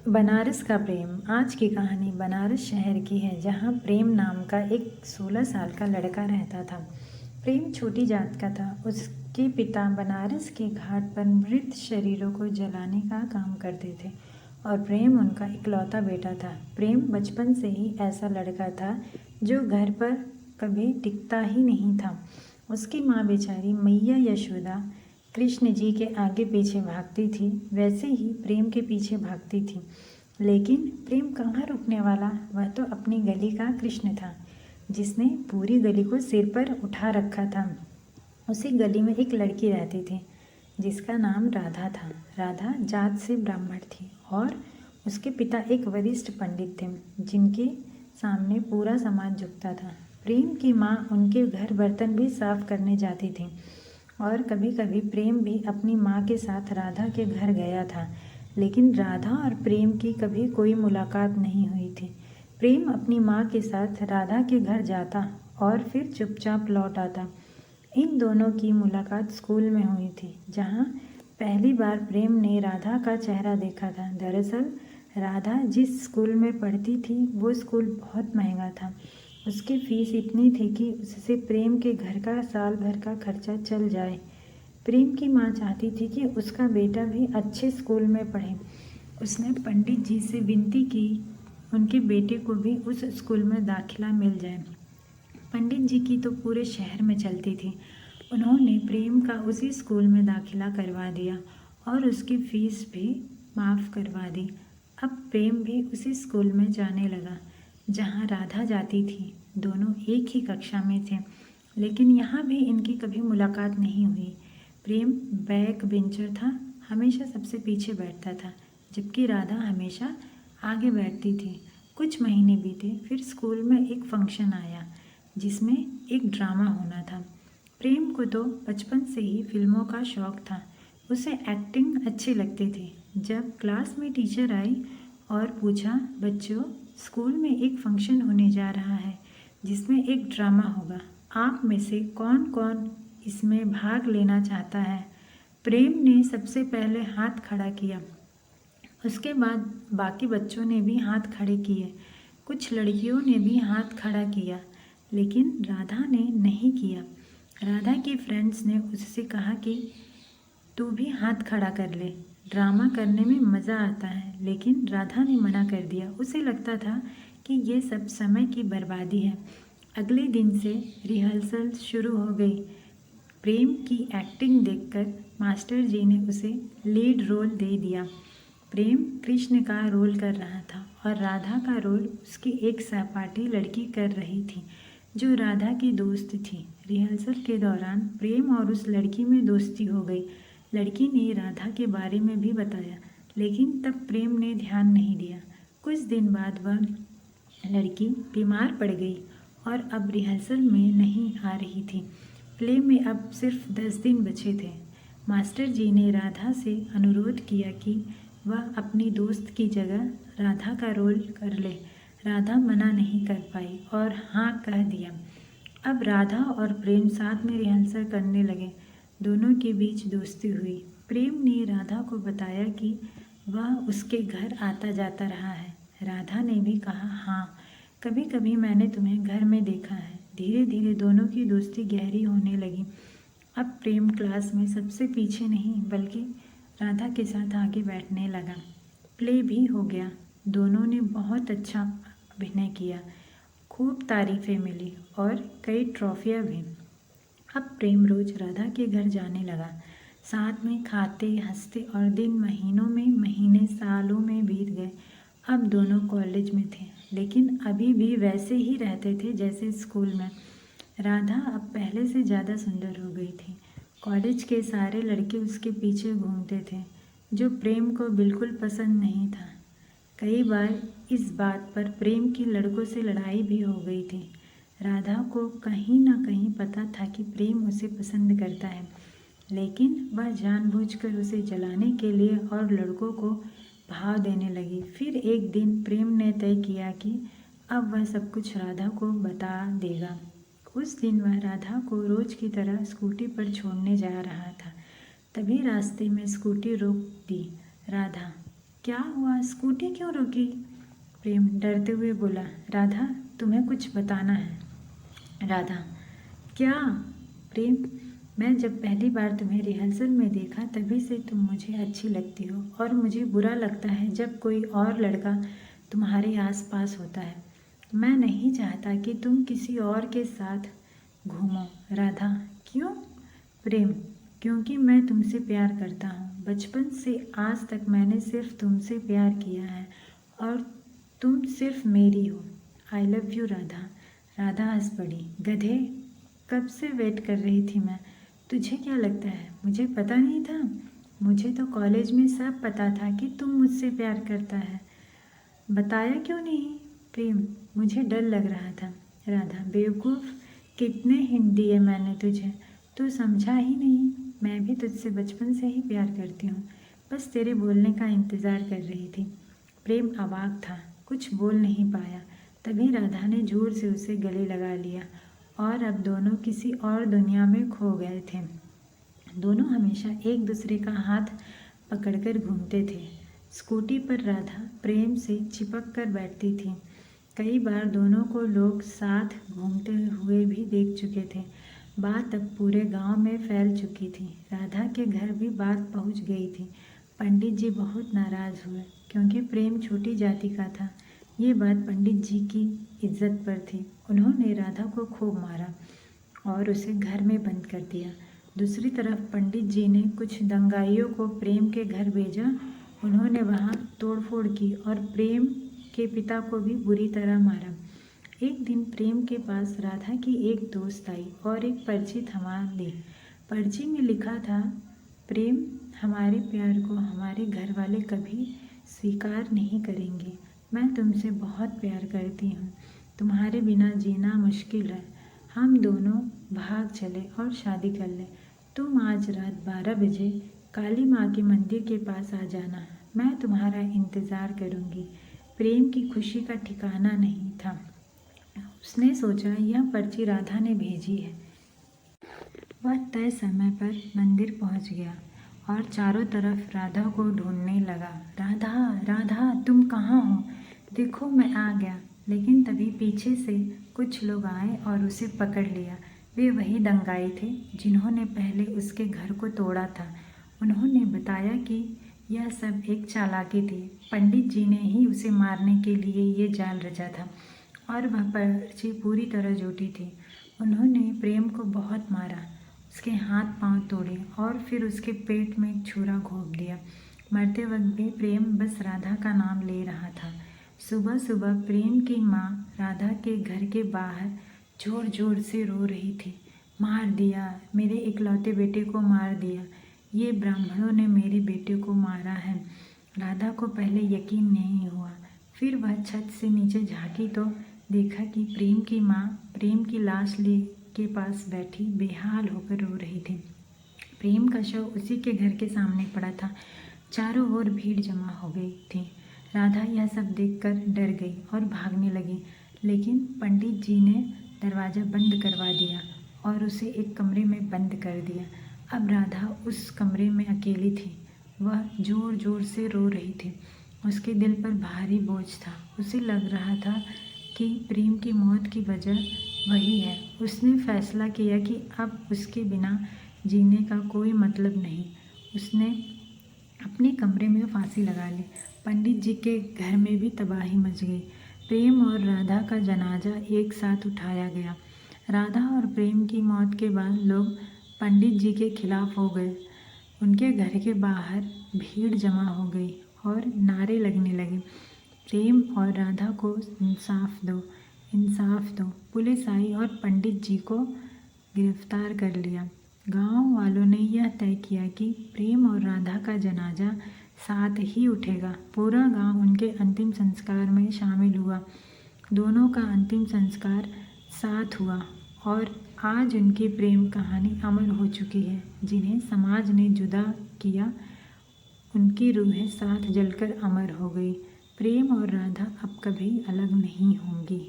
बनारस का प्रेम। आज की कहानी बनारस शहर की है, जहाँ प्रेम नाम का एक 16 साल का लड़का रहता था। प्रेम छोटी जात का था। उसके पिता बनारस के घाट पर मृत शरीरों को जलाने का काम करते थे और प्रेम उनका इकलौता बेटा था। प्रेम बचपन से ही ऐसा लड़का था जो घर पर कभी टिकता ही नहीं था। उसकी माँ बेचारी मैया यशोदा कृष्ण जी के आगे पीछे भागती थी, वैसे ही प्रेम के पीछे भागती थी। लेकिन प्रेम कहाँ रुकने वाला। वह तो अपनी गली का कृष्ण था, जिसने पूरी गली को सिर पर उठा रखा था। उसी गली में एक लड़की रहती थी जिसका नाम राधा था। राधा जात से ब्राह्मण थी और उसके पिता एक वरिष्ठ पंडित थे, जिनके सामने पूरा समाज झुकता था। प्रेम की माँ उनके घर बर्तन भी साफ करने जाती थी और कभी कभी प्रेम भी अपनी माँ के साथ राधा के घर गया था। लेकिन राधा और प्रेम की कभी कोई मुलाकात नहीं हुई थी। प्रेम अपनी माँ के साथ राधा के घर जाता और फिर चुपचाप लौट आता। इन दोनों की मुलाकात स्कूल में हुई थी, जहाँ पहली बार प्रेम ने राधा का चेहरा देखा था। दरअसल राधा जिस स्कूल में पढ़ती थी वो स्कूल बहुत महंगा था। उसकी फीस इतनी थी कि उससे प्रेम के घर का साल भर का खर्चा चल जाए। प्रेम की माँ चाहती थी कि उसका बेटा भी अच्छे स्कूल में पढ़े। उसने पंडित जी से विनती की उनके बेटे को भी उस स्कूल में दाखिला मिल जाए। पंडित जी की तो पूरे शहर में चलती थी। उन्होंने प्रेम का उसी स्कूल में दाखिला करवा दिया और उसकी फीस भी माफ़ करवा दी। अब प्रेम भी उसी स्कूल में जाने लगा जहाँ राधा जाती थी। दोनों एक ही कक्षा में थे, लेकिन यहाँ भी इनकी कभी मुलाकात नहीं हुई। प्रेम बैक बेंचर था, हमेशा सबसे पीछे बैठता था, जबकि राधा हमेशा आगे बैठती थी। कुछ महीने बीते, फिर स्कूल में एक फंक्शन आया जिसमें एक ड्रामा होना था। प्रेम को तो बचपन से ही फिल्मों का शौक था। उसे एक्टिंग अच्छी लगती थी। जब क्लास में टीचर आई और पूछा, बच्चों स्कूल में एक फंक्शन होने जा रहा है जिसमें एक ड्रामा होगा, आप में से कौन कौन इसमें भाग लेना चाहता है। प्रेम ने सबसे पहले हाथ खड़ा किया। उसके बाद बाकी बच्चों ने भी हाथ खड़े किए। कुछ लड़कियों ने भी हाथ खड़ा किया, लेकिन राधा ने नहीं किया। राधा की फ्रेंड्स ने उससे कहा कि तू भी हाथ खड़ा कर ले, ड्रामा करने में मज़ा आता है। लेकिन राधा ने मना कर दिया। उसे लगता था कि ये सब समय की बर्बादी है। अगले दिन से रिहर्सल शुरू हो गई। प्रेम की एक्टिंग देखकर मास्टर जी ने उसे लीड रोल दे दिया। प्रेम कृष्ण का रोल कर रहा था और राधा का रोल उसकी एक सहपाठी लड़की कर रही थी, जो राधा की दोस्त थी। रिहर्सल के दौरान प्रेम और उस लड़की में दोस्ती हो गई। लड़की ने राधा के बारे में भी बताया, लेकिन तब प्रेम ने ध्यान नहीं दिया। कुछ दिन बाद वह लड़की बीमार पड़ गई और अब रिहर्सल में नहीं आ रही थी। प्ले में अब सिर्फ 10 दिन बचे थे। मास्टर जी ने राधा से अनुरोध किया कि वह अपनी दोस्त की जगह राधा का रोल कर ले। राधा मना नहीं कर पाई और हाँ कह दिया। अब राधा और प्रेम साथ में रिहर्सल करने लगे। दोनों के बीच दोस्ती हुई। प्रेम ने राधा को बताया कि वह उसके घर आता जाता रहा है। राधा ने भी कहा, हाँ कभी कभी मैंने तुम्हें घर में देखा है। धीरे धीरे दोनों की दोस्ती गहरी होने लगी। अब प्रेम क्लास में सबसे पीछे नहीं, बल्कि राधा के साथ आगे बैठने लगा। प्ले भी हो गया। दोनों ने बहुत अच्छा अभिनय किया, खूब तारीफ़ें मिली और कई ट्रॉफियाँ भी। अब प्रेम रोज राधा के घर जाने लगा। साथ में खाते हंसते और दिन महीनों में महीने सालों में बीत गए। अब दोनों कॉलेज में थे, लेकिन अभी भी वैसे ही रहते थे जैसे स्कूल में। राधा अब पहले से ज़्यादा सुंदर हो गई थी। कॉलेज के सारे लड़के उसके पीछे घूमते थे, जो प्रेम को बिल्कुल पसंद नहीं था। कई बार इस बात पर प्रेम की लड़कों से लड़ाई भी हो गई थी। राधा को कहीं ना कहीं पता था कि प्रेम उसे पसंद करता है, लेकिन वह जानबूझकर उसे जलाने के लिए और लड़कों को भाव देने लगी। फिर एक दिन प्रेम ने तय किया कि अब वह सब कुछ राधा को बता देगा। उस दिन वह राधा को रोज की तरह स्कूटी पर छोड़ने जा रहा था। तभी रास्ते में स्कूटी रोक दी। राधा, क्या हुआ, स्कूटी क्यों रोकी? प्रेम डरते हुए बोला। राधा, तुम्हें कुछ बताना है। राधा, क्या? प्रेम, मैं जब पहली बार तुम्हें रिहर्सल में देखा तभी से तुम मुझे अच्छी लगती हो और मुझे बुरा लगता है जब कोई और लड़का तुम्हारे आसपास होता है। मैं नहीं चाहता कि तुम किसी और के साथ घूमो। राधा, क्यों? प्रेम, क्योंकि मैं तुमसे प्यार करता हूँ। बचपन से आज तक मैंने सिर्फ तुमसे प्यार किया है और तुम सिर्फ मेरी हो। I love you Radha. Radha हंस पड़ी। गधे, कब से वेट कर रही थी मैं। तुझे क्या लगता है मुझे पता नहीं था? मुझे तो कॉलेज में सब पता था कि तुम मुझसे प्यार करता है। बताया क्यों नहीं? प्रेम, मुझे डर लग रहा था। राधा, बेवकूफ़, कितने हिंट दिए मैंने तुझे, तू समझा ही नहीं। मैं भी तुझसे बचपन से ही प्यार करती हूँ, बस तेरे बोलने का इंतज़ार कर रही थी। प्रेम अवाक था, कुछ बोल नहीं पाया। तभी राधा ने जोर से उसे गले लगा लिया और अब दोनों किसी और दुनिया में खो गए थे। दोनों हमेशा एक दूसरे का हाथ पकड़कर घूमते थे। स्कूटी पर राधा प्रेम से चिपक कर बैठती थी। कई बार दोनों को लोग साथ घूमते हुए भी देख चुके थे। बात अब पूरे गांव में फैल चुकी थी। राधा के घर भी बात पहुंच गई थी। पंडित जी बहुत नाराज़ हुए क्योंकि प्रेम छोटी जाति का था। ये बात पंडित जी की इज्जत पर थी। उन्होंने राधा को खूब मारा और उसे घर में बंद कर दिया। दूसरी तरफ पंडित जी ने कुछ दंगाइयों को प्रेम के घर भेजा। उन्होंने वहाँ तोड़फोड़ की और प्रेम के पिता को भी बुरी तरह मारा। एक दिन प्रेम के पास राधा की एक दोस्त आई और एक पर्ची थमा दी। पर्ची में लिखा था, प्रेम, हमारे प्यार को हमारे घर वाले कभी स्वीकार नहीं करेंगे। मैं तुमसे बहुत प्यार करती हूँ। तुम्हारे बिना जीना मुश्किल है। हम दोनों भाग चले और शादी कर ले। तुम आज रात 12 बजे काली माँ के मंदिर के पास आ जाना। मैं तुम्हारा इंतज़ार करूँगी। प्रेम की खुशी का ठिकाना नहीं था। उसने सोचा यह पर्ची राधा ने भेजी है। वह तय समय पर मंदिर पहुंच गया और चारों तरफ राधा को ढूंढने लगा। राधा, राधा, तुम कहाँ हो? देखो मैं आ गया। लेकिन तभी पीछे से कुछ लोग आए और उसे पकड़ लिया। वे वही दंगाई थे जिन्होंने पहले उसके घर को तोड़ा था। उन्होंने बताया कि यह सब एक चालाकी थी। पंडित जी ने ही उसे मारने के लिए ये जाल रचा था और वह पर्ची पूरी तरह झूठी थी। उन्होंने प्रेम को बहुत मारा, उसके हाथ पांव तोड़े और फिर उसके पेट में एक छुरा घोंप दिया। मरते वक्त भी प्रेम बस राधा का नाम ले रहा था। सुबह सुबह प्रेम की माँ राधा के घर के बाहर जोर जोर से रो रही थी। मार दिया, मेरे इकलौते बेटे को मार दिया। ये ब्राह्मणों ने मेरे बेटे को मारा है। राधा को पहले यकीन नहीं हुआ। फिर वह छत से नीचे झांकी तो देखा कि प्रेम की माँ प्रेम की लाश ले के पास बैठी बेहाल होकर रो रही थी। प्रेम का शव उसी के घर के सामने पड़ा था। चारों ओर भीड़ जमा हो गई थी। राधा यह सब देखकर डर गई और भागने लगी, लेकिन पंडित जी ने दरवाज़ा बंद करवा दिया और उसे एक कमरे में बंद कर दिया। अब राधा उस कमरे में अकेली थी। वह जोर जोर से रो रही थी। उसके दिल पर भारी बोझ था। उसे लग रहा था कि प्रेम की मौत की वजह वही है। उसने फैसला किया कि अब उसके बिना जीने का कोई मतलब नहीं। उसने अपने कमरे में फांसी लगा ली। पंडित जी के घर में भी तबाही मच गई। प्रेम और राधा का जनाजा एक साथ उठाया गया। राधा और प्रेम की मौत के बाद लोग पंडित जी के खिलाफ हो गए। उनके घर के बाहर भीड़ जमा हो गई और नारे लगने लगे, प्रेम और राधा को इंसाफ दो, इंसाफ दो। पुलिस आई और पंडित जी को गिरफ्तार कर लिया। गांव वालों ने यह तय किया कि प्रेम और राधा का जनाजा साथ ही उठेगा। पूरा गांव उनके अंतिम संस्कार में शामिल हुआ। दोनों का अंतिम संस्कार साथ हुआ और आज उनकी प्रेम कहानी अमर हो चुकी है। जिन्हें समाज ने जुदा किया, उनकी रूहें साथ जलकर अमर हो गई। प्रेम और राधा अब कभी अलग नहीं होंगी।